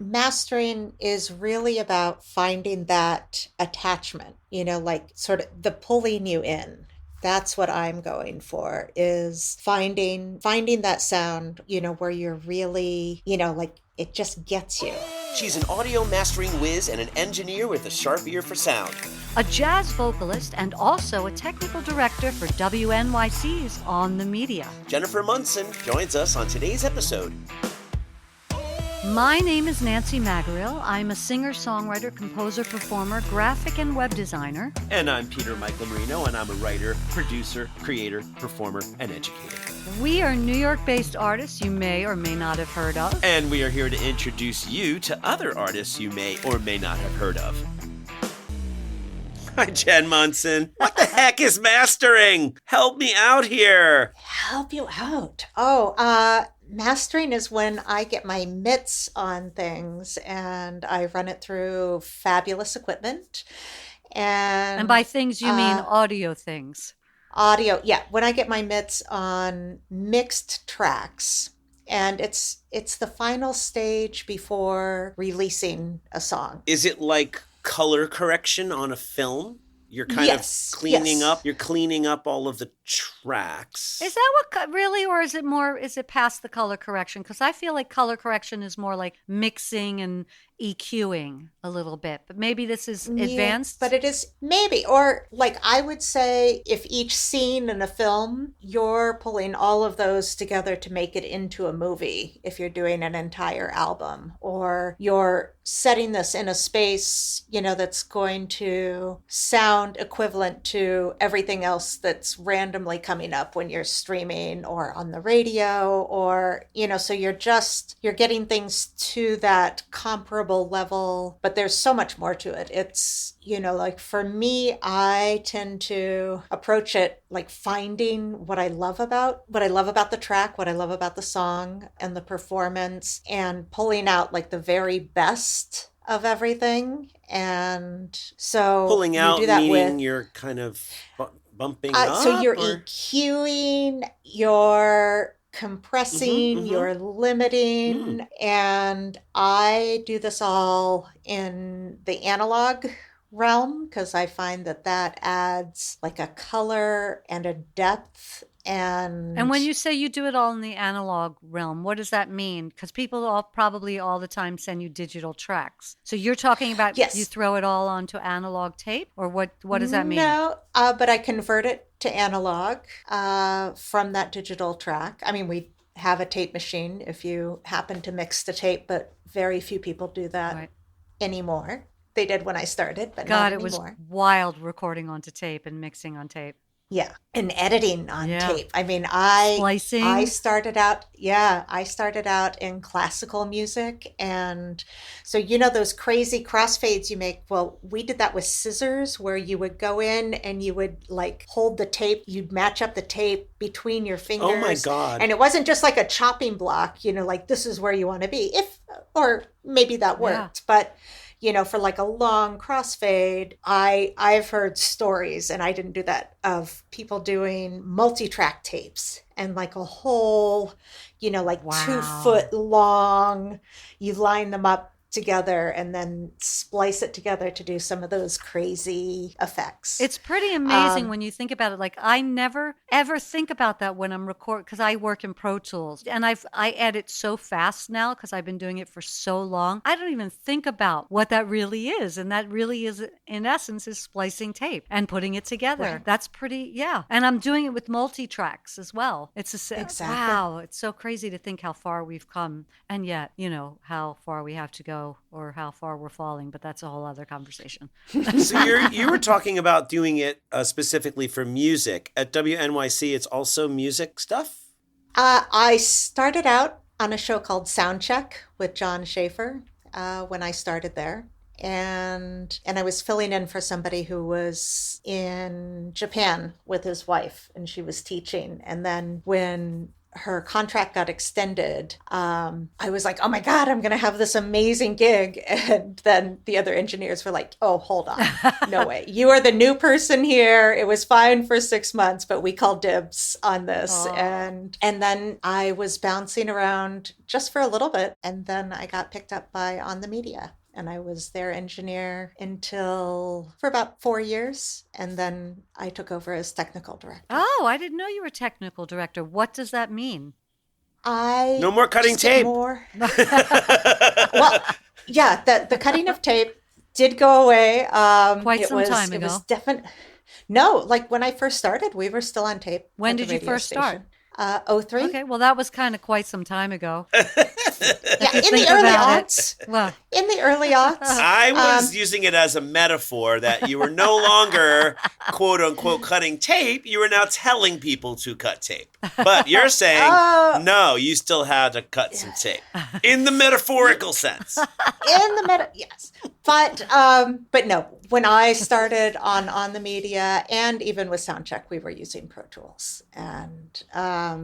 Mastering is really about finding that attachment, like sort of the pulling you in. That's what I'm going for, is finding that sound, where you're really, like it just gets you. She's an audio mastering whiz and an engineer with a sharp ear for sound. A jazz vocalist and also a technical director for WNYC's On the Media. Jennifer Munson joins us on today's episode. My name is Nancy Magarill. I'm a singer, songwriter, composer, performer, graphic and web designer. And I'm Peter Michael Marino, and I'm a writer, producer, creator, performer, and educator. We are New York-based artists you may or may not have heard of. And we are here to introduce you to other artists you may or may not have heard of. Hi, Jen Munson. What the heck is mastering? Help me out here. Help you out? Mastering is when I get my mitts on things and I run it through fabulous equipment. And by things, you mean audio things. Audio, yeah. When I get my mitts on mixed tracks, and it's the final stage before releasing a song. Is it like color correction on a film? You're kind of cleaning up. You're cleaning up all of the tracks. Is that what really, or is it past the color correction? Because I feel like color correction is more like mixing and EQing a little bit, but maybe this is advanced. But it is maybe, or like I would say, if each scene in a film, you're pulling all of those together to make it into a movie. If you're doing an entire album, or you're setting this in a space, that's going to sound equivalent to everything else that's randomly coming up when you're streaming or on the radio, or, so you're getting things to that comparable level, but there's so much more to it. It's, like for me, I tend to approach it like finding what I love about the track, what I love about the song and the performance, and pulling out like the very best of everything. And so pulling out, do that meaning you're kind of bumping up? So you're EQing, you're compressing, you're limiting, and I do this all in the analog realm because I find that adds like a color and a depth. And when you say you do it all in the analog realm, what does that mean? Because people probably all the time send you digital tracks. So you're talking about you throw it all onto analog tape, or what does that mean? No, but I convert it to analog from that digital track. I mean, we have a tape machine if you happen to mix the tape, but very few people do that anymore. They did when I started, but not anymore. God, it was wild recording onto tape and mixing on tape. Yeah, and editing on tape. I mean, I started out in classical music, and so those crazy crossfades you make. Well, we did that with scissors, where you would go in and you would like hold the tape. You'd match up the tape between your fingers. Oh my God! And it wasn't just like a chopping block. Like this is where you want to be. Or maybe that worked, but. For like a long crossfade, I've heard stories, and I didn't do that, of people doing multi-track tapes and like a whole, 2 foot long, you line them up together and then splice it together to do some of those crazy effects. It's pretty amazing when you think about it. Like I never ever think about that when I'm recording, because I work in Pro Tools and I edit so fast now because I've been doing it for so long. I don't even think about what that really is, and that really is, in essence, is splicing tape and putting it together. Right. That's pretty, and I'm doing it with multi-tracks as well. Exactly. Wow, it's so crazy to think how far we've come, and yet how far we have to go, or how far we're falling, but that's a whole other conversation. So you were talking about doing it specifically for music. At WNYC, it's also music stuff? I started out on a show called Soundcheck with John Schaefer when I started there. And I was filling in for somebody who was in Japan with his wife, and she was teaching. And then when her contract got extended, I was like, oh my God, I'm going to have this amazing gig. And then the other engineers were like, oh, hold on. No way. You are the new person here. It was fine for 6 months, but we called dibs on this. And then I was bouncing around just for a little bit. And then I got picked up by On the Media. And I was their engineer for about 4 years. And then I took over as technical director. Oh, I didn't know you were technical director. What does that mean? No more cutting tape. Well, yeah, the cutting of tape did go away. Quite some time ago. It was definitely... No, like when I first started, we were still on tape. When did you first start? 03. Okay, well, that was kind of quite some time ago. Yeah, in the early aughts. Well, in the early aughts. I was using it as a metaphor that you were no longer, quote unquote, cutting tape. You were now telling people to cut tape. But you're saying, no, you still had to cut some tape. In the metaphorical sense. Yes. But no, when I started on the Media and even with Soundcheck, we were using Pro Tools. And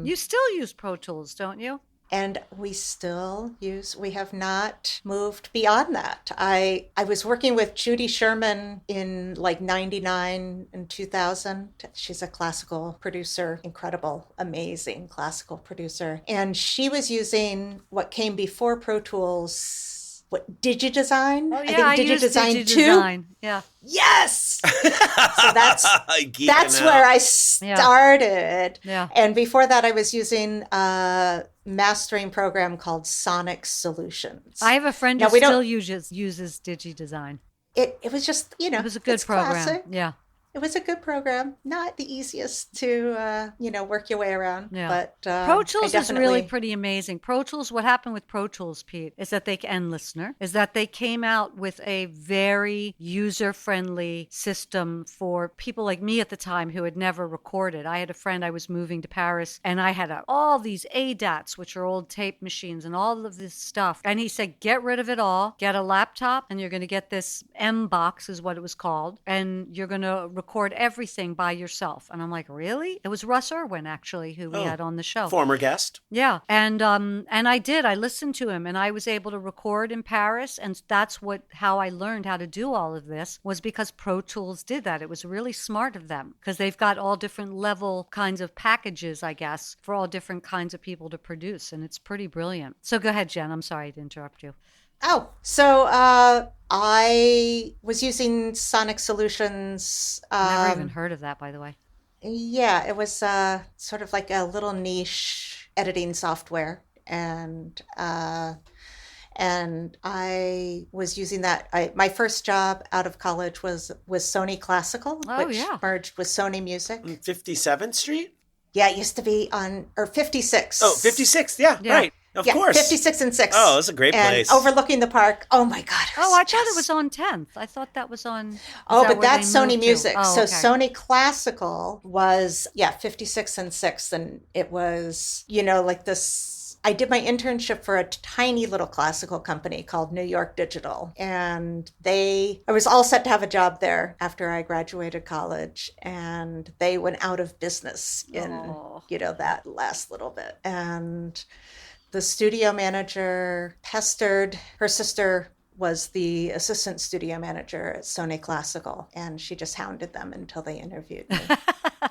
you still use Pro Tools, don't you? And we have not moved beyond that. I was working with Judy Sherman in like 99 and 2000. She's a classical producer, incredible, amazing classical producer. And she was using what came before Pro Tools. What, DigiDesign? Oh, yeah, I think DigiDesign 2. Yeah. Yes! So that's where I started. Yeah. And before that, I was using a mastering program called Sonic Solutions. I have a friend who still uses DigiDesign. It was just, it was a good program. Classic. Yeah. It was a good program. Not the easiest to, work your way around. Yeah. But Pro Tools is really pretty amazing. Pro Tools, what happened with Pro Tools, Pete, is that they came out with a very user-friendly system for people like me at the time who had never recorded. I had a friend, I was moving to Paris, and I had all these ADATs, which are old tape machines, and all of this stuff. And he said, get rid of it all, get a laptop, and you're going to get this M box is what it was called, and you're going to record everything by yourself. And I'm like, really? It was Russ Irwin, actually, who we had on the show. Former guest. Yeah. And I did. I listened to him, and I was able to record in Paris. And that's how I learned how to do all of this, was because Pro Tools did that. It was really smart of them, because they've got all different level kinds of packages, I guess, for all different kinds of people to produce. And it's pretty brilliant. So go ahead, Jen. I'm sorry to interrupt you. Oh, so I was using Sonic Solutions. Never even heard of that, by the way. Yeah, it was sort of like a little niche editing software, and I was using that. My first job out of college was Sony Classical, which merged with Sony Music. 57th Street? Yeah, it used to be on 56. Oh, 56th, yeah. Right. Of course. 56 and 6. Oh, it's a great place. Overlooking the park. Oh, my God. I thought it was on 10th. I thought that was on... but that's Sony Music. Oh, so okay. Sony Classical was, 56 and 6. And it was, like this... I did my internship for a tiny little classical company called New York Digital. And I was all set to have a job there after I graduated college. And they went out of business in, that last little bit. And... the studio manager pestered, her sister was the assistant studio manager at Sony Classical, and she just hounded them until they interviewed me.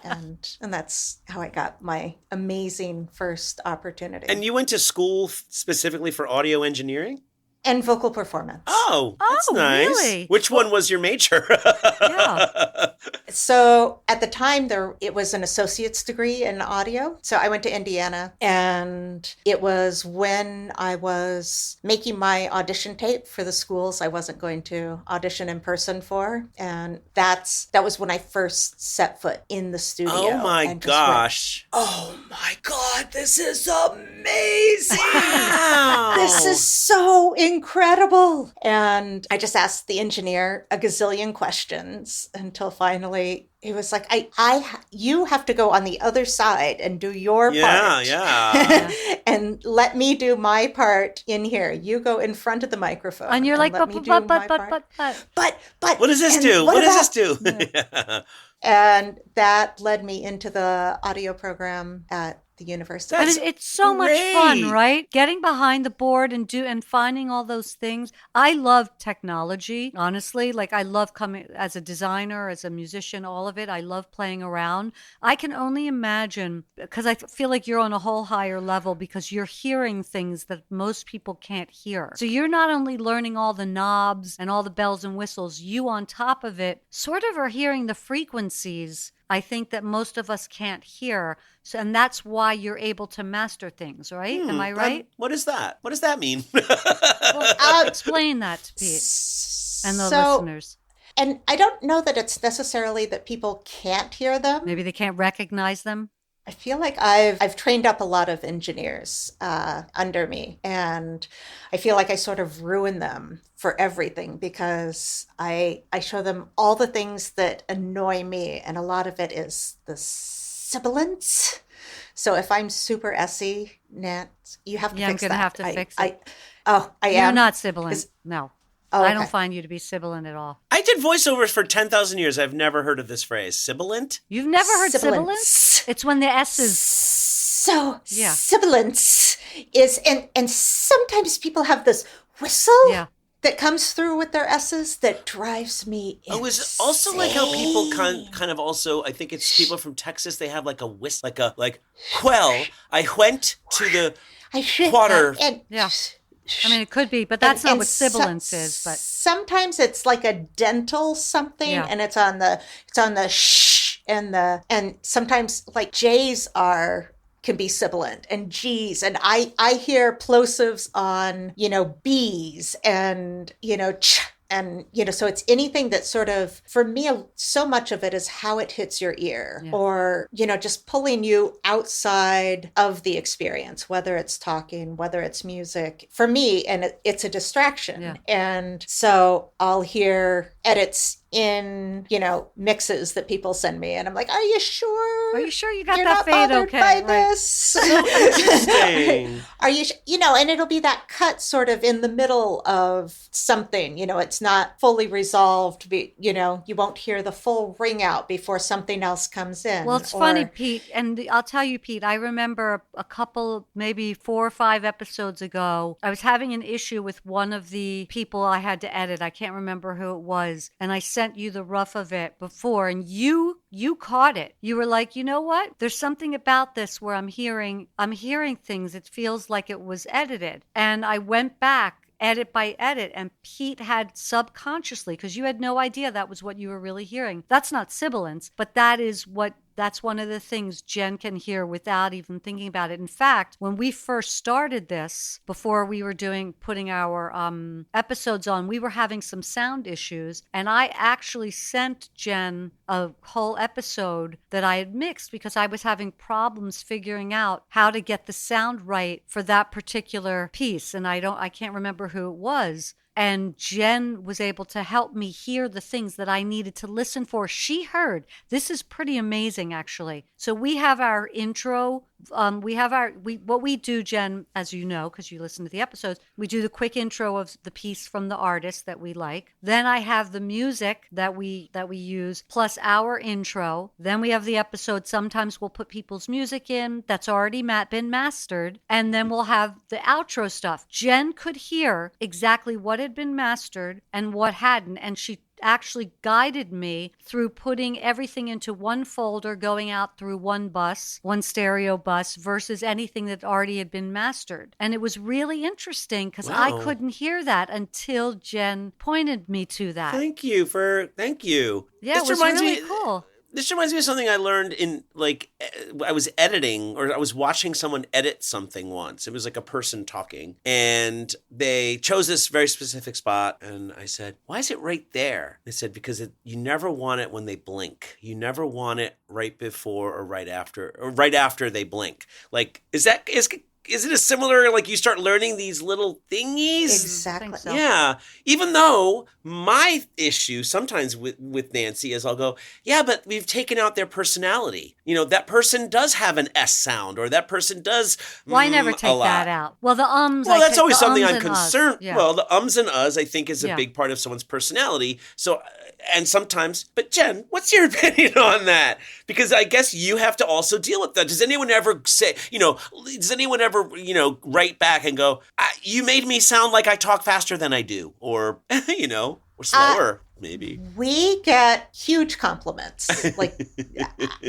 and that's how I got my amazing first opportunity. And you went to school specifically for audio engineering? And vocal performance. Oh, that's nice. Really? Which one was your major? Yeah. So at the time, it was an associate's degree in audio. So I went to Indiana, and it was when I was making my audition tape for the schools I wasn't going to audition in person for. And that was when I first set foot in the studio. Oh my gosh. Oh my God, this is amazing. Wow. This is so incredible. And I just asked the engineer a gazillion questions until finally he was like, you have to go on the other side and do your part. Yeah. And let me do my part in here. You go in front of the microphone. And you're like, but. What does this do? What does this do? And that led me into the audio program at the universe. That's it's so much fun, right? Getting behind the board and finding all those things. I love technology, honestly. Like I love coming as a designer, as a musician, all of it. I love playing around. I can only imagine, because I feel like you're on a whole higher level because you're hearing things that most people can't hear. So you're not only learning all the knobs and all the bells and whistles, you on top of it sort of are hearing the frequencies I think that most of us can't hear. So, and that's why you're able to master things, right? Am I right? What is that? What does that mean? Well, I'll explain that to Pete and the listeners. And I don't know that it's necessarily that people can't hear them. Maybe they can't recognize them. I feel like I've trained up a lot of engineers under me, and I feel like I sort of ruin them for everything because I show them all the things that annoy me, and a lot of it is the sibilance. So if I'm super essy, Nat, you have to fix that. I'm going to have to fix it. I am. You're not sibilant. No. Oh, okay. I don't find you to be sibilant at all. I did voiceovers for 10,000 years. I've never heard of this phrase. Sibilant? You've never heard sibilant? Sibilance. It's when the S's. So, yeah. Sibilance is, and sometimes people have this whistle that comes through with their S's that drives me insane. Oh, it's also like how people kind of also, I think it's people from Texas, they have like a whistle, like, well, I went to the quarter. I mean, it could be, but that's not what sibilance is. But sometimes it's like a dental something, and it's on the shh and sometimes like J's can be sibilant and G's, and I hear plosives on B's and ch. And, so it's anything that sort of, for me, so much of it is how it hits your ear or, just pulling you outside of the experience, whether it's talking, whether it's music. For me, and it's a distraction. Yeah. And so I'll hear edits in, mixes that people send me. And I'm like, are you sure? Are you sure you got You're that not fade bothered okay? by this? So interesting. Are you, and it'll be that cut sort of in the middle of something, it's not fully resolved. You won't hear the full ring out before something else comes in. Well, it's funny, Pete. And I'll tell you, Pete, I remember a couple, maybe 4 or 5 episodes ago, I was having an issue with one of the people I had to edit. I can't remember who it was. And I sent you the rough of it before, and you caught it. You were like, you know what? There's something about this where I'm hearing things. It feels like it was edited. And I went back edit by edit, and Pete had subconsciously, because you had no idea that was what you were really hearing. That's not sibilance, but that's one of the things Jen can hear without even thinking about it. In fact, when we first started this, before we were putting our episodes on, we were having some sound issues, and I actually sent Jen a whole episode that I had mixed because I was having problems figuring out how to get the sound right for that particular piece, and I can't remember who it was. And Jen was able to help me hear the things that I needed to listen for. She heard. This is pretty amazing, actually. So we have our intro. What we do, Jen, as you know, because you listen to the episodes, we do the quick intro of the piece from the artist that we like. Then I have the music that we use, plus our intro. Then we have the episode. Sometimes we'll put people's music in that's already been mastered. And then we'll have the outro stuff. Jen could hear exactly what had been mastered and what hadn't, and she actually guided me through putting everything into one folder, going out through one stereo bus versus anything that already had been mastered. And it was really interesting because I couldn't hear that until Jen pointed me to that. Thank you. Yeah, it was really cool. This reminds me of something I learned in, I was editing, or I was watching someone edit something once. It was like a person talking, and they chose this very specific spot, and I said, why is it right there? They said, because you never want it when they blink. You never want it right before or right after they blink. Like, isn't it similar? Like you start learning these little thingies. Exactly. So. Yeah. Even though my issue sometimes with Nancy is I'll go, yeah, but we've taken out their personality. You know, that person does have an S sound, or that person does. Well, I never take that out. Well, the ums. Well, that's always something I'm and concerned. Yeah. Well, the ums and uhs, I think, is a Yeah. big part of someone's personality. So, and sometimes, but Jen, what's your opinion on that? Because I guess you have to also deal with that. Does anyone ever say, write back and go, you made me sound like I talk faster than I do, or, or slower, maybe. We get huge compliments,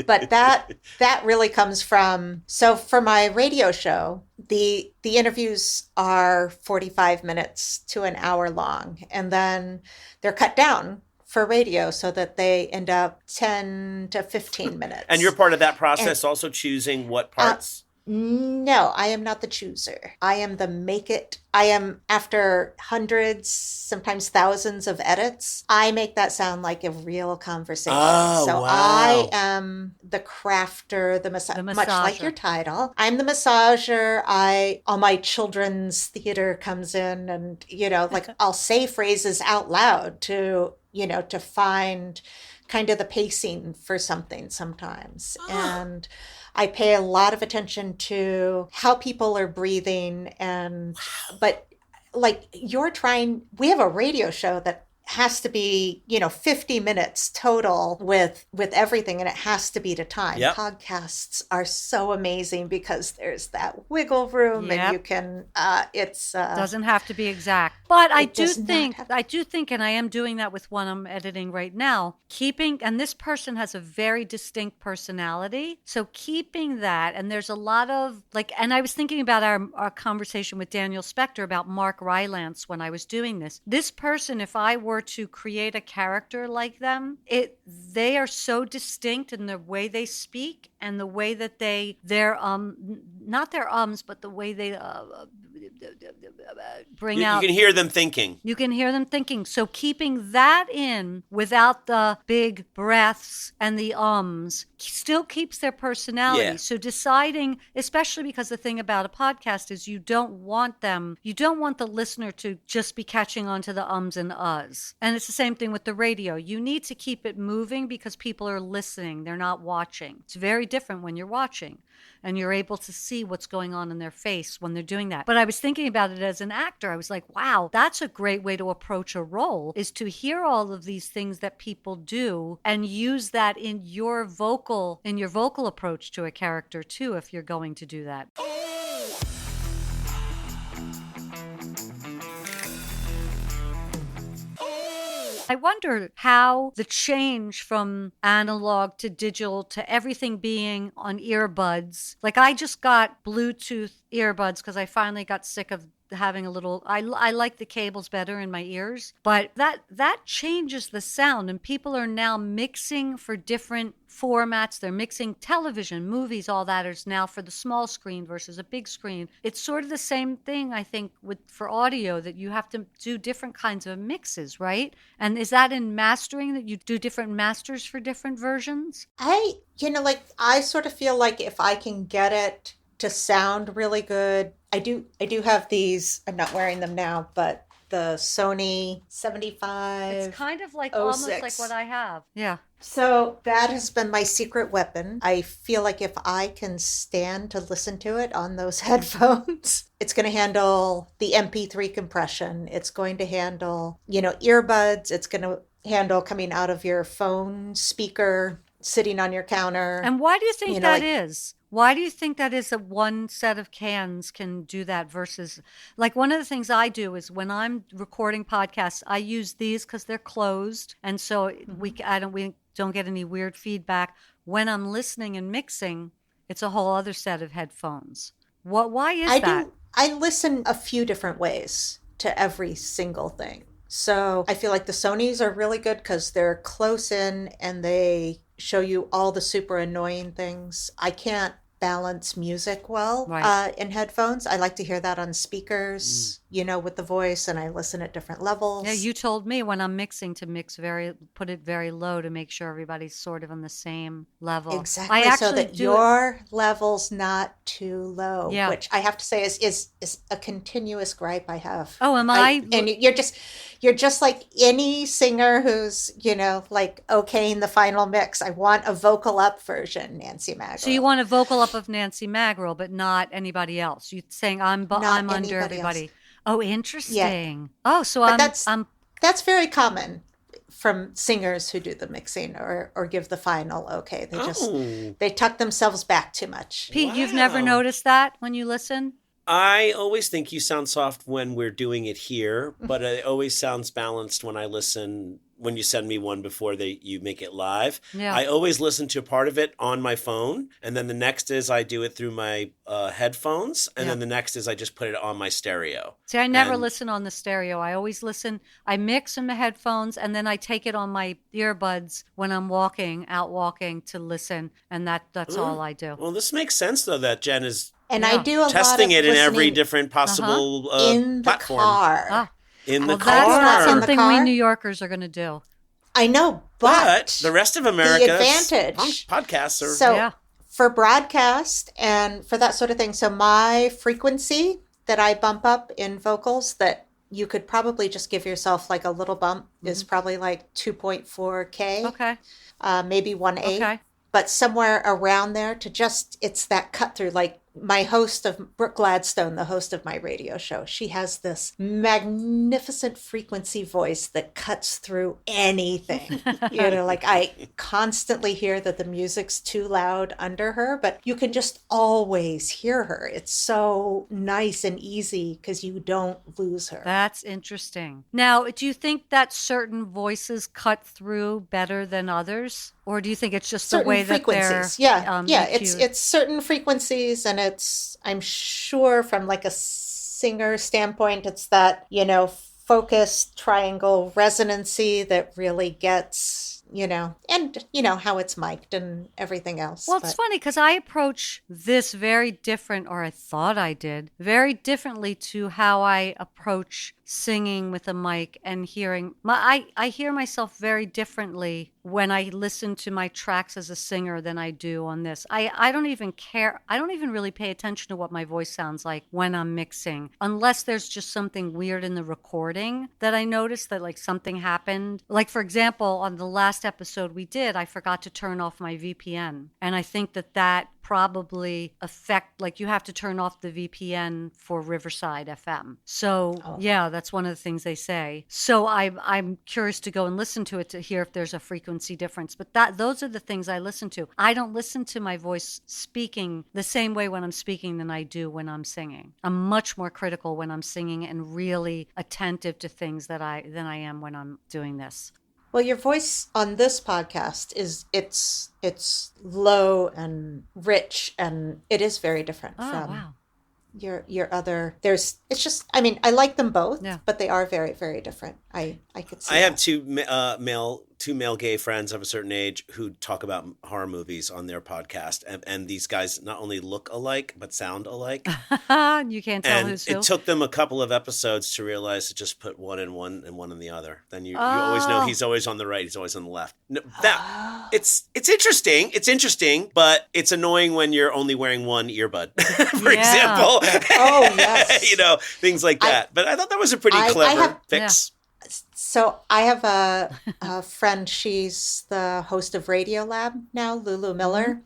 but that really comes from, so for my radio show, the interviews are 45 minutes to an hour long, and then they're cut down for radio so that they end up 10 to 15 minutes. And you're part of that process, also choosing what parts? No, I am not the chooser. I am the make it. I am, after hundreds, sometimes thousands of edits, I make that sound like a real conversation. Oh, so wow. I am the crafter, the massager, much like your title. I'm the massager. All my children's theater comes in, and, I'll say phrases out loud to find kind of the pacing for something sometimes. And I pay a lot of attention to how people are breathing, but like we have a radio show that has to be, 50 minutes total with everything, and it has to be to time. Yep. Podcasts are so amazing because there's that wiggle room, and you can, doesn't have to be exact. But I do think, and I am doing that with one I'm editing right now, and this person has a very distinct personality. So keeping that, and there's a lot of and I was thinking about our conversation with Daniel Spector about Mark Rylance when I was doing this. This person, if I were to create a character like them, they are so distinct in the way they speak and the way that they're not their ums, but the way they bring out. You can hear them thinking. You can hear them thinking. So keeping that in without the big breaths and the ums still keeps their personality. Yeah. So deciding, especially because the thing about a podcast is you don't want the listener to just be catching on to the ums and uhs. And it's the same thing with the radio. You need to keep it moving because people are listening. They're not watching. It's very different when you're watching and you're able to see what's going on in their face when they're doing that. But I was thinking about it as an actor. I was like, wow, that's a great way to approach a role, is to hear all of these things that people do and use that in your vocal approach to a character too, if you're going to do that. I wonder how the change from analog to digital to everything being on earbuds. Like I just got Bluetooth earbuds because I finally got sick of having I like the cables better in my ears, but that changes the sound, and people are now mixing for different formats. They're mixing television, movies, all that is now for the small screen versus a big screen. It's sort of the same thing, I think, for audio, that you have to do different kinds of mixes, right? And is that in mastering, that you do different masters for different versions? I sort of feel like if I can get it to sound really good, I do have these. I'm not wearing them now, but the Sony 75. It's kind of like almost like what I have. Yeah. So that has been my secret weapon. I feel like if I can stand to listen to it on those headphones, it's going to handle the MP3 compression. It's going to handle, earbuds. It's going to handle coming out of your phone speaker, sitting on your counter. And why do you think that is? Why do you think that is, that one set of cans can do that versus, like, one of the things I do is when I'm recording podcasts, I use these because they're closed, and so we don't get any weird feedback. When I'm listening and mixing, it's a whole other set of headphones. Why is that? I listen a few different ways to every single thing. So I feel like the Sonys are really good because they're close in and they show you all the super annoying things. I can't balance music well in headphones. I like to hear that on speakers, with the voice, and I listen at different levels. Yeah, you told me when I'm mixing to put it very low to make sure everybody's sort of on the same level. Exactly, so that your level's not too low, which I have to say is a continuous gripe I have. Oh, am I? And you're just like any singer who's, like okaying the final mix. I want a vocal up version, Nancy Magrill. So you want a vocal up of Nancy Magrill, but not anybody else. You're saying I'm under everybody. Else. Oh, interesting. Yeah. Oh, so that's very common from singers who do the mixing or give the final okay. They tuck themselves back too much. Pete, you've never noticed that when you listen? I always think you sound soft when we're doing it here, but it always sounds balanced when I listen. When you send me one before you make it live, I always listen to part of it on my phone, and then the next is I do it through my headphones, and then the next is I just put it on my stereo. See, I never listen on the stereo. I always listen. I mix in the headphones, and then I take it on my earbuds when I'm out walking to listen, and that's all I do. Well, this makes sense though that Jen is I do a testing lot of it in every different possible in the platform. car. In the car. That's not something we New Yorkers are going to do. I know, but the rest of America, the advantage podcasts are for broadcast and for that sort of thing. So my frequency that I bump up in vocals that you could probably just give yourself like a little bump is probably like 2.4K. Okay. Maybe 1.8. Okay. But somewhere around there it's that cut through. Like my host of Brooke Gladstone, the host of my radio show, she has this magnificent frequency voice that cuts through anything. Like I constantly hear that the music's too loud under her, but you can just always hear her. It's so nice and easy because you don't lose her. That's interesting. Now, do you think that certain voices cut through better than others? Or do you think it's just certain the way that frequencies? It's certain frequencies, and it's, I'm sure from like a singer standpoint, it's that, focused triangle resonancy that really gets, and how it's mic'd and everything else. Well, it's funny because I approach this very different, or I thought I did, very differently to how I approach singing with a mic and hearing. I hear myself very differently when I listen to my tracks as a singer than I do on this. I don't even care. I don't even really pay attention to what my voice sounds like when I'm mixing, unless there's just something weird in the recording that I noticed that like something happened. Like, for example, on the last episode we did, I forgot to turn off my VPN. And I think that probably you have to turn off the VPN for Riverside FM. So that's one of the things they say. So I'm curious to go and listen to it to hear if there's a frequency difference. But those are the things I listen to. I don't listen to my voice speaking the same way when I'm speaking than I do when I'm singing. I'm much more critical when I'm singing and really attentive to things than I am when I'm doing this. Well, your voice on this podcast it's low and rich, and it is very different from your other. I like them both, but they are very, very different. I could see. I have two male gay friends of a certain age who talk about horror movies on their podcast, and these guys not only look alike but sound alike. You can't tell who's who. It took them a couple of episodes to realize to just put one in one and one in the other. Then you always know he's always on the right, he's always on the left. No, it's interesting. It's interesting, but it's annoying when you're only wearing one earbud, for example. Oh yes, things like that. But I thought that was a pretty clever fix. Yeah. So I have a friend, she's the host of Radio Lab now, Lulu Miller,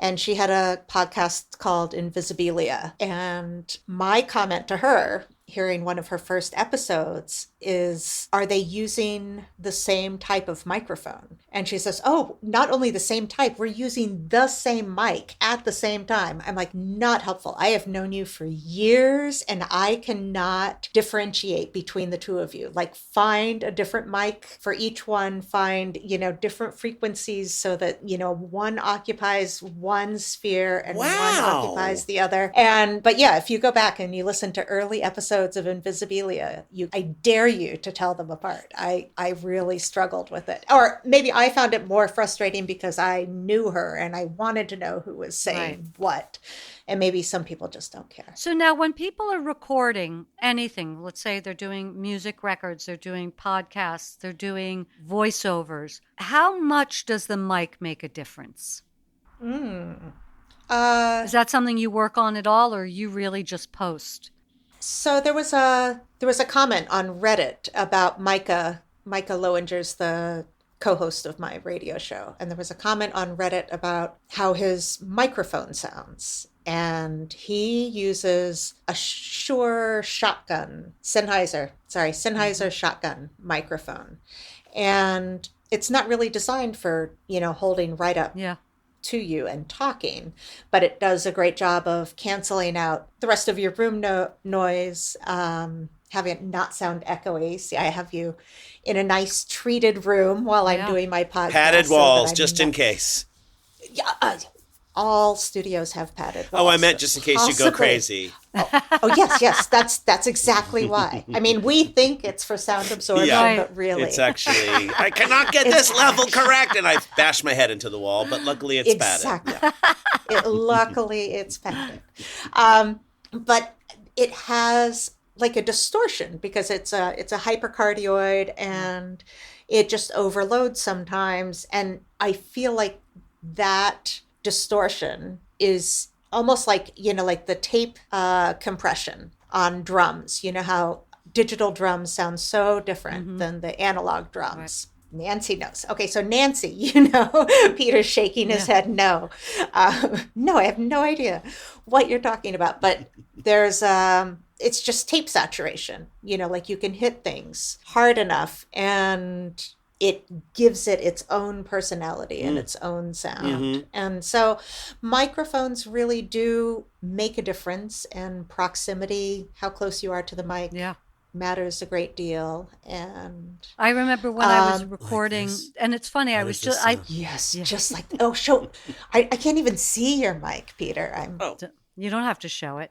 and she had a podcast called Invisibilia. And my comment to her, hearing one of her first episodes, is, are they using the same type of microphone? And she says, oh, not only the same type, we're using the same mic at the same time. I'm like, not helpful. I have known you for years and I cannot differentiate between the two of you. Like, find a different mic for each one, find, different frequencies so that, one occupies one sphere and one occupies the other. But yeah, if you go back and you listen to early episodes episodes of Invisibilia, I dare you to tell them apart. I really struggled with it. Or maybe I found it more frustrating because I knew her and I wanted to know who was saying what. And maybe some people just don't care. So now when people are recording anything, let's say they're doing music records, they're doing podcasts, they're doing voiceovers, how much does the mic make a difference? Is that something you work on at all, or you really just post? So there was a comment on Reddit about Micah Lowenger's the co-host of my radio show, and there was a comment on Reddit about how his microphone sounds, and he uses a Shure shotgun, Sennheiser shotgun microphone, and it's not really designed for holding right up to you and talking, but it does a great job of canceling out the rest of your room noise, having it not sound echoey. See, I have you in a nice treated room while I'm doing my podcast. Padded walls, just in case. Yeah, all studios have padded walls. Oh, I meant just in case you go crazy. Oh yes, that's exactly why. I mean, we think it's for sound absorption, but really, it's actually I cannot get this level correct, and I bash my head into the wall. But luckily, it's padded. Yeah. Luckily, it's padded. But it has like a distortion because it's a hypercardioid, and it just overloads sometimes. And I feel like that distortion is almost like like the tape compression on drums. You know how digital drums sound so different than the analog drums. Right. Nancy knows. Okay, so Nancy, Peter's shaking his head. No, no, I have no idea what you're talking about. But there's it's just tape saturation. Like you can hit things hard enough and it gives it its own personality and its own sound. And so microphones really do make a difference, and proximity, how close you are to the mic, matters a great deal. And I remember when I was recording, like and it's funny, I was just, just like, I can't even see your mic, Peter. You don't have to show it.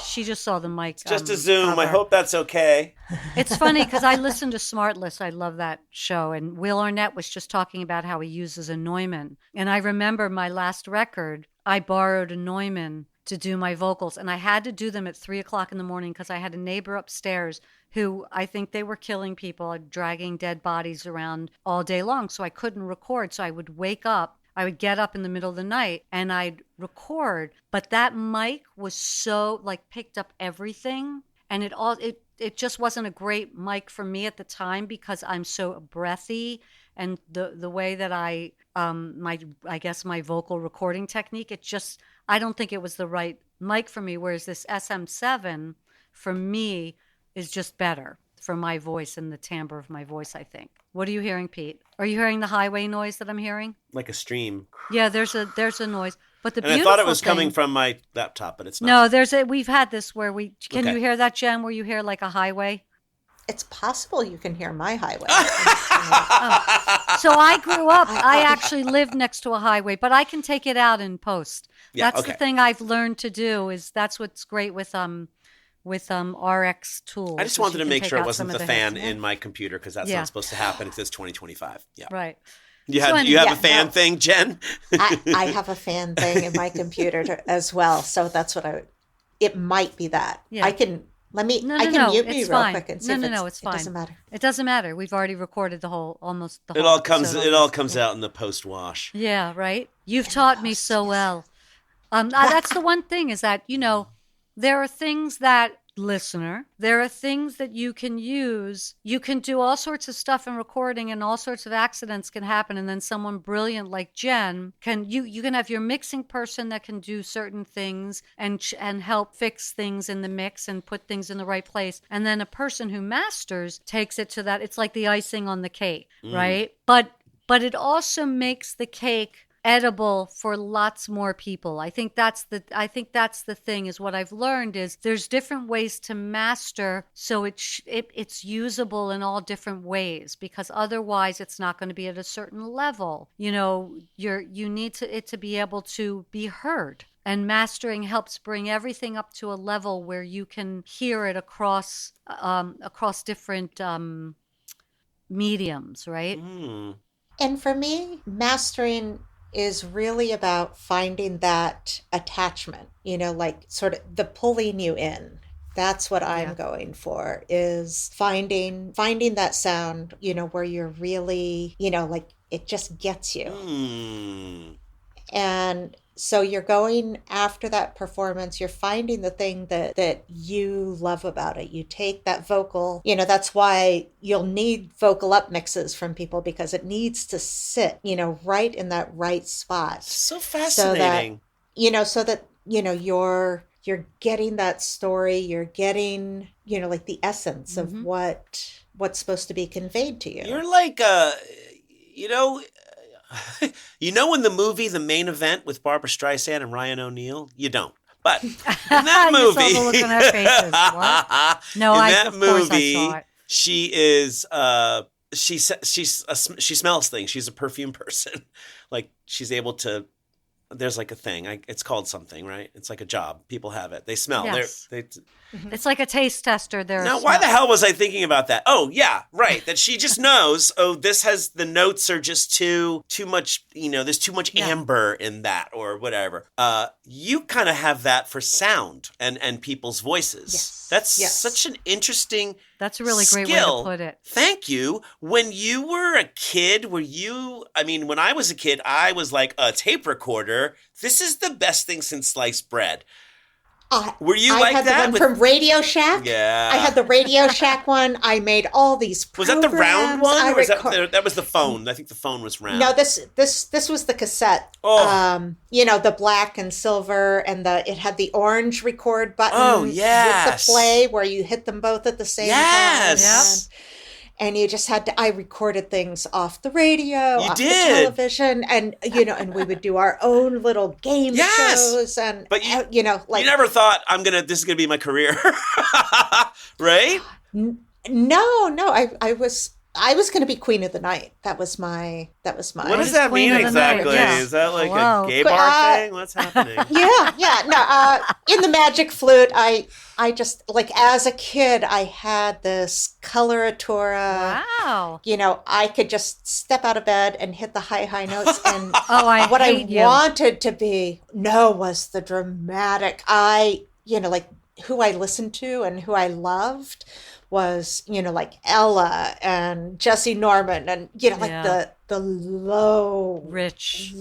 She just saw the mic. It's just a Zoom. Cover. I hope that's okay. It's funny because I listen to Smartless. I love that show. And Will Arnett was just talking about how he uses a Neumann. And I remember my last record, I borrowed a Neumann to do my vocals. And I had to do them at 3:00 in the morning because I had a neighbor upstairs who I think they were killing people, dragging dead bodies around all day long. So I couldn't record. So I would wake up. I would get up in the middle of the night and I'd record, but that mic was so picked up everything, and it just wasn't a great mic for me at the time because I'm so breathy, and the way that I guess my vocal recording technique, I don't think it was the right mic for me, whereas this SM7 for me is just better for my voice and the timbre of my voice, I think. What are you hearing, Pete? Are you hearing the highway noise that I'm hearing? Like a stream. Yeah, there's a noise. But the I thought it was coming from my laptop, but it's not. No, we've had this where you hear that, Jen, where you hear like a highway? It's possible you can hear my highway. So I grew up, I actually lived next to a highway, but I can take it out in post. That's the thing I've learned to do, that's what's great with RX tools. I just wanted to make sure it wasn't the fan in my computer, because that's not supposed to happen because it's 2025. Yeah. Right. You have a fan thing, Jen? I have a fan thing in my computer as well. So that's it might be that. Yeah. I can mute me real quick and see it's fine. It doesn't matter. It doesn't matter. We've already recorded almost the whole It all comes out in the post wash. Yeah, right. You've taught me so well. That's the one thing is that, there are things that there are things that you can use. You can do all sorts of stuff in recording, and all sorts of accidents can happen. And then someone brilliant like Jen you can have your mixing person that can do certain things and help fix things in the mix and put things in the right place. And then a person who masters takes it to that. It's like the icing on the cake, right? But it also makes the cake edible for lots more people. I think that's the thing, is what I've learned is there's different ways to master, so it's usable in all different ways, because otherwise it's not going to be at a certain level. You need it to be able to be heard. And mastering helps bring everything up to a level where you can hear it across different mediums, right? Mm. And for me, mastering is really about finding that attachment, like sort of the pulling you in. That's what I'm going for, is finding that sound, where you're really, like it just gets you. Mm. And so you're going after that performance, you're finding the thing that you love about it. You take that vocal, that's why you'll need vocal up mixes from people, because it needs to sit, right in that right spot. So fascinating. So that you're getting that story, you're getting, like the essence of what's supposed to be conveyed to you. You're like in the movie The Main Event with Barbara Streisand and Ryan O'Neal? You don't. But in that movie, you saw the look on their faces. What? No, of course I saw it. She is she smells things. She's a perfume person. Like she's able to. There's like a thing. It's called something, right? It's like a job. People have it. They smell. Yes. It's like a taste tester. Now, why the hell was I thinking about that? Oh, yeah, right. That she just knows, the notes are just too much, there's too much amber in that or whatever. You kind of have that for sound and people's voices. Yes. That's such an interesting That's a really great skill. way to put it. Thank you. When you were a kid, when I was a kid, I was like a tape recorder. This is the best thing since sliced bread. Were you I like had that? the one from Radio Shack. Yeah. I had the Radio Shack one. I made all these programs. Was that the round one? Or was that was the phone? I think the phone was round. No, this was the cassette. Oh. The black and silver, and it had the orange record button. Oh, yes. With the play where you hit them both at the same time. Yes. And you just had to, I recorded things off the radio, you off did. the television, and, and we would do our own little game shows. And, but you like. You never thought, this is going to be my career, right? No, I was going to be Queen of the Night. That was my. What does that mean exactly? Yeah. Is that like a gay bar thing? What's happening? Yeah. No, in the Magic Flute, I just, like, as a kid, I had this coloratura. Wow. I could just step out of bed and hit the high notes. And what I wanted to be, was the dramatic. Like, who I listened to and who I loved was, like Ella and Jessye Norman and, like the low, rich,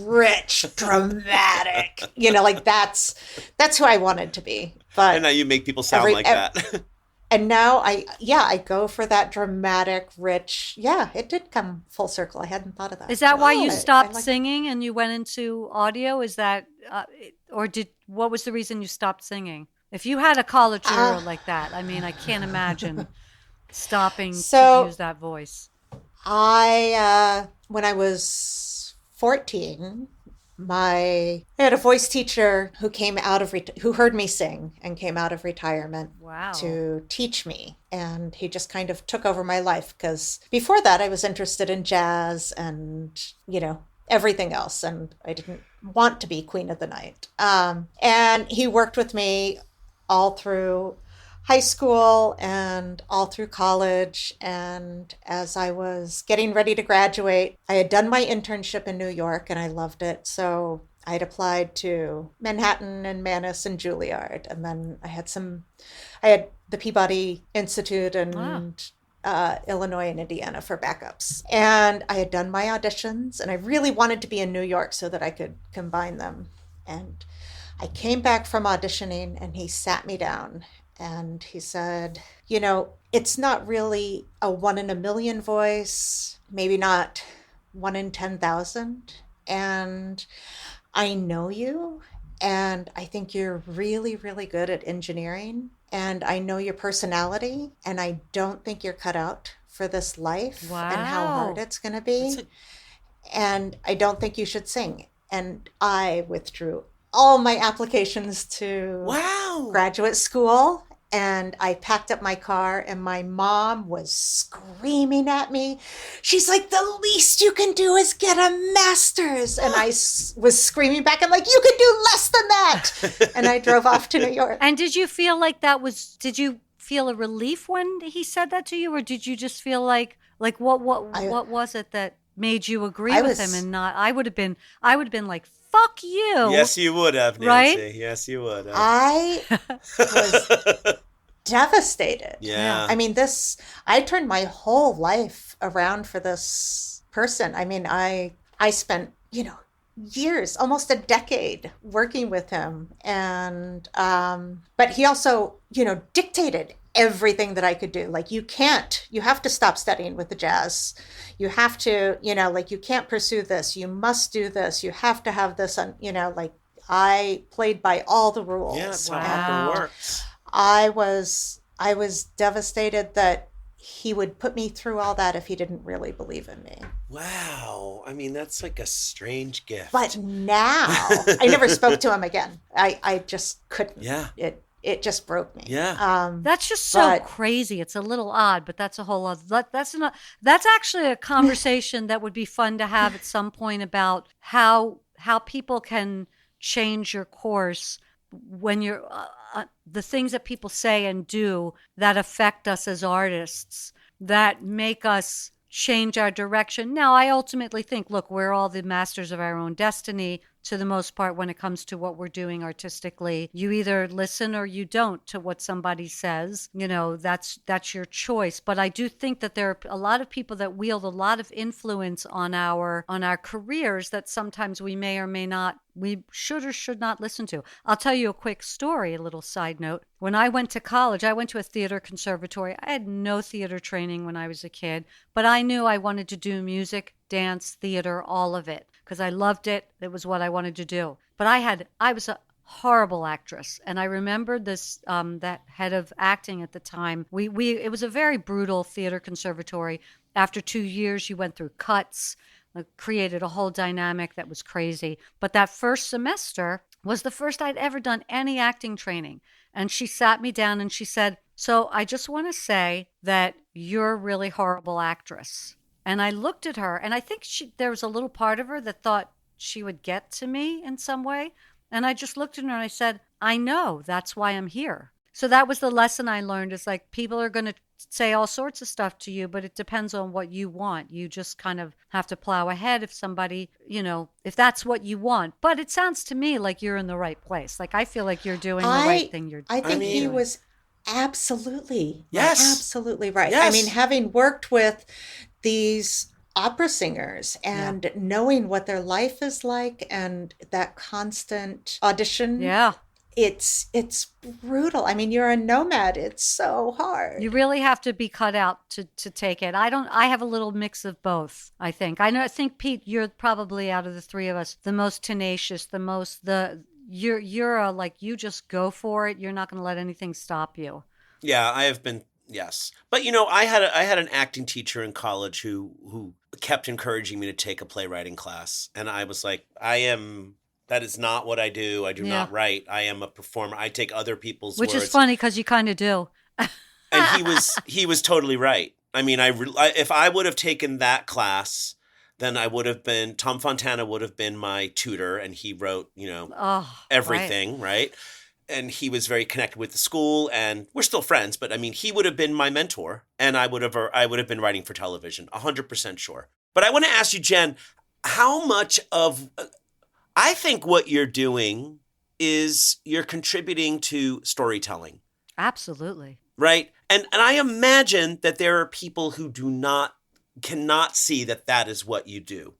dramatic, like that's who I wanted to be. But and now you make people sound like that. And now I go for that dramatic, rich. Yeah, it did come full circle. I hadn't thought of that. Is that why you stopped singing and you went into audio? Is that, what was the reason you stopped singing? If you had a coloratura like that, I can't imagine stopping to use that voice. When I was 14, I had a voice teacher who who heard me sing and came out of retirement to teach me. And he just kind of took over my life, because before that I was interested in jazz and, everything else. And I didn't want to be Queen of the Night. And he worked with me all through high school and all through college. And as I was getting ready to graduate, I had done my internship in New York and I loved it. So I'd applied to Manhattan and Manus and Juilliard. And then I had the Peabody Institute and Illinois and Indiana for backups. And I had done my auditions and I really wanted to be in New York so that I could combine them. And I came back from auditioning and he sat me down and he said, it's not really a 1 in a million voice, maybe not 1 in 10,000. And I know you, and I think you're really, really good at engineering. And I know your personality, and I don't think you're cut out for this life and how hard it's going to be. And I don't think you should sing. And I withdrew all my applications to graduate school. And I packed up my car, and my mom was screaming at me. She's like, the least you can do is get a master's. And I was screaming back. I'm like, you can do less than that. And I drove off to New York. And did you feel like did you feel a relief when he said that to you? Or did you just feel like what was it that made you agree with him and not? I would have been like, fuck you. Yes, you would have, Nancy. Right? Yes, you would have. I was devastated. Yeah. I mean, I turned my whole life around for this person. I mean, I spent, years, almost a decade working with him. And, but he also, dictated everything that I could do. Like, you have to stop studying with the jazz. You have to, you can't pursue this. You must do this. You have to have this on, I played by all the rules. Yeah, that's how opera works. I was devastated that he would put me through all that if he didn't really believe in me. Wow. I mean, that's like a strange gift. But now, I never spoke to him again. I just couldn't. Yeah. It just broke me. Yeah. That's just so crazy. It's a little odd, but that's a whole other. That's actually a conversation that would be fun to have at some point about how people can change your course when you're the things that people say and do that affect us as artists, that make us change our direction. Now, I ultimately think, look, we're all the masters of our own destiny to the most part when it comes to what we're doing artistically. You either listen or you don't to what somebody says. That's your choice. But I do think that there are a lot of people that wield a lot of influence on our careers that sometimes we may or may not, we should or should not listen to. I'll tell you a quick story, a little side note. When I went to college, I went to a theater conservatory. I had no theater training when I was a kid, but I knew I wanted to do music, dance, theater, all of it, because I loved it. It was what I wanted to do. But I was a horrible actress. And I remembered this, that head of acting at the time. It was a very brutal theater conservatory. After 2 years, you went through cuts, created a whole dynamic that was crazy. But that first semester was the first I'd ever done any acting training. And she sat me down and she said, so I just want to say that you're a really horrible actress. And I looked at her, and I think there was a little part of her that thought she would get to me in some way. And I just looked at her and I said, I know, that's why I'm here. So that was the lesson I learned, is like, people are going to say all sorts of stuff to you, but it depends on what you want. You just kind of have to plow ahead if somebody, if that's what you want. But it sounds to me like you're in the right place. Like, I feel like you're doing the right thing. I think he was absolutely right. Yes. I mean, having worked with these opera singers and knowing what their life is like and that constant audition. Yeah. It's brutal. I mean, you're a nomad. It's so hard. You really have to be cut out to take it. I have a little mix of both, I think. I think, Pete, you're probably, out of the three of us, the most tenacious, you're you just go for it. You're not going to let anything stop you. Yeah, I have been. Yes. But, I had an acting teacher in college who kept encouraging me to take a playwriting class. And I was like, that is not what I do. I do not write. I am a performer. I take other people's words. Which is funny because you kind of do. And he was totally right. I mean, if I would have taken that class, then Tom Fontana would have been my tutor, and he wrote, everything, right? And he was very connected with the school, and we're still friends, but I mean, he would have been my mentor, and I would have been writing for television, 100% sure. But I want to ask you, Jen, how much of, I think what you're doing is you're contributing to storytelling. Absolutely. Right? And I imagine that there are people who cannot see that is what you do,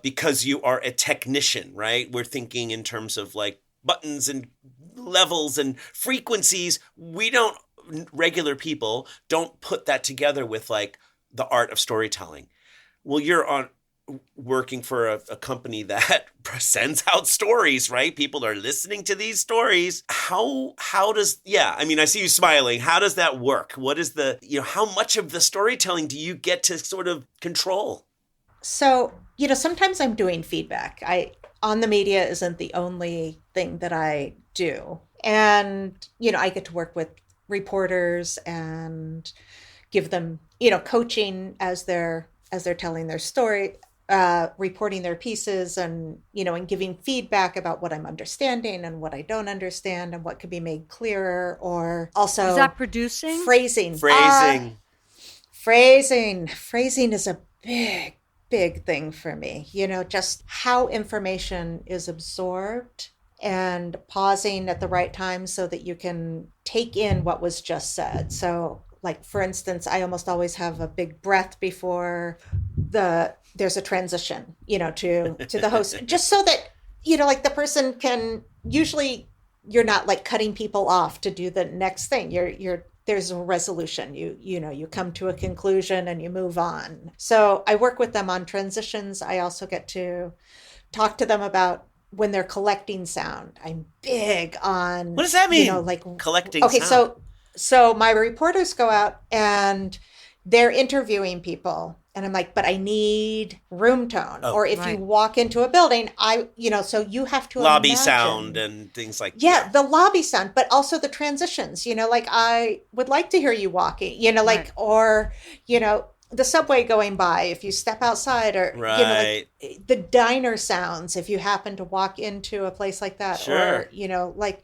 because you are a technician, right? We're thinking in terms of like buttons and levels and frequencies. Regular people don't put that together with like the art of storytelling. Well, you're working for a company that sends out stories, right? People are listening to these stories. How does, I mean, I see you smiling. How does that work? What is how much of the storytelling do you get to sort of control? So, sometimes I'm doing feedback. On the media isn't the only thing that I do. And, I get to work with reporters and give them, coaching as they're telling their story, reporting their pieces, and and giving feedback about what I'm understanding and what I don't understand and what could be made clearer. Or also, is that producing? Phrasing is a big thing for me. Just how information is absorbed and pausing at the right time so that you can take in what was just said. So, like, for instance, I almost always have a big breath before there's a transition, to the host, just so that, like, the person can, usually you're not like cutting people off to do the next thing. There's a resolution. You come to a conclusion and you move on. So I work with them on transitions. I also get to talk to them about when they're collecting sound. I'm big on, what does that mean? Like collecting sound. Okay, so my reporters go out and they're interviewing people, and I'm like, but I need room tone. Or if you walk into a building, so you have to lobby imagine sound and things like that. The lobby sound, but also the transitions, like I would like to hear you walking, or, the subway going by, if you step outside, or, the diner sounds, if you happen to walk into a place like that, sure. Or,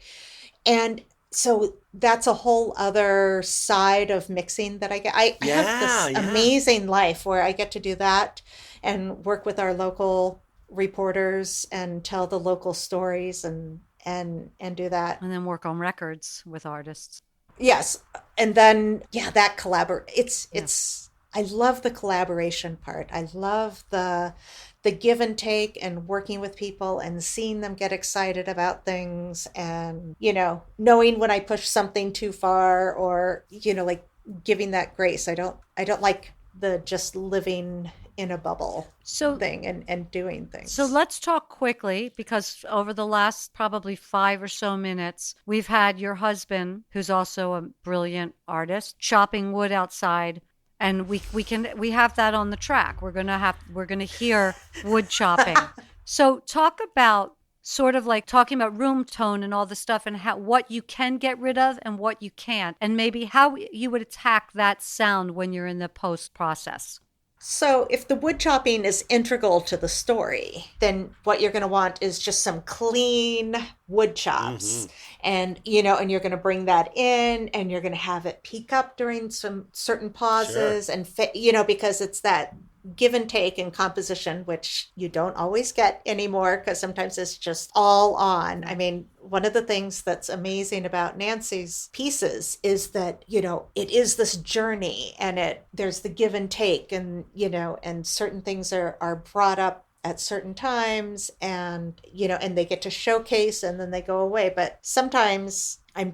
and so that's a whole other side of mixing that I get. I have this amazing life where I get to do that and work with our local reporters and tell the local stories and do that. And then work on records with artists. Yes. And then, that it's I love the collaboration part. I love the give and take and working with people and seeing them get excited about things, and, knowing when I push something too far, or, like giving that grace. I don't like the just living in a bubble thing and doing things. So let's talk quickly, because over the last probably 5 or so minutes, we've had your husband, who's also a brilliant artist, chopping wood outside. And we have that on the track. We're gonna hear wood chopping. So talk about sort of like talking about room tone and all the stuff, and what you can get rid of and what you can't, and maybe how you would attack that sound when you're in the post process. So if the wood chopping is integral to the story, then what you're going to want is just some clean wood chops. And, and you're going to bring that in, and you're going to have it peak up during some certain pauses, and, because it's that give and take in composition, which you don't always get anymore, because sometimes it's just all on. I mean, one of the things that's amazing about Nancy's pieces is that, it is this journey, and there's the give and take, and, and certain things are brought up at certain times, and, and they get to showcase, and then they go away. But sometimes I'm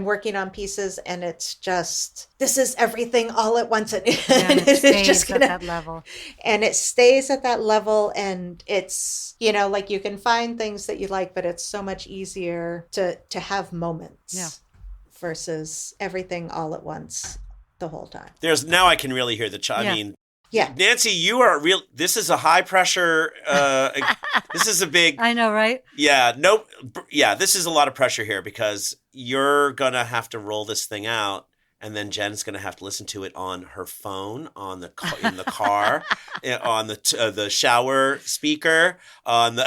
working on pieces, and it's just, this is everything all at once. And it's just at that level. And it stays at that level. And it's, like you can find things that you like, but it's so much easier to have moments versus everything all at once the whole time. Now I can really hear the I mean, yeah. Nancy, you are this is a high pressure, this is a big. I know, right? Yeah. This is a lot of pressure here, because you're going to have to roll this thing out, and then Jen's going to have to listen to it on her phone, in the car, on the shower speaker, on the.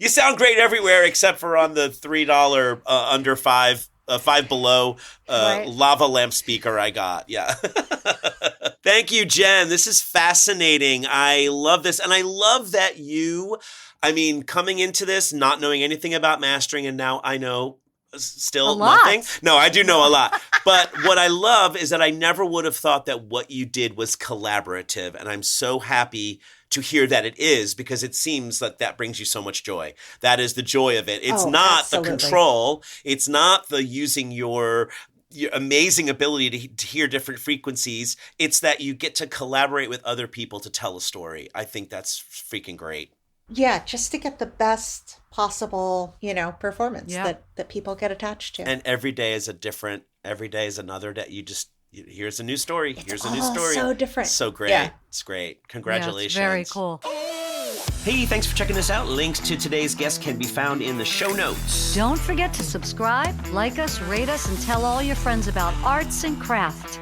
You sound great everywhere except for on the $3 under $5 Below lava lamp speaker I got. Yeah. Thank you, Jen. This is fascinating. I love this. And I love that coming into this, not knowing anything about mastering, and now I know still nothing. No, I do know a lot. But what I love is that I never would have thought that what you did was collaborative. And I'm so happy to hear that it is, because it seems that brings you so much joy. That is the joy of it. It's not absolutely. The control. It's not the using your amazing ability to hear different frequencies. It's that you get to collaborate with other people to tell a story. I think that's freaking great. Yeah, just to get the best possible, performance that people get attached to. And every day is another day. Here's a new story. Here's a new story. So different. So great. Yeah. It's great. Congratulations. Yeah, it's very cool. Hey, thanks for checking us out. Links to today's guest can be found in the show notes. Don't forget to subscribe, like us, rate us, and tell all your friends about arts and craft.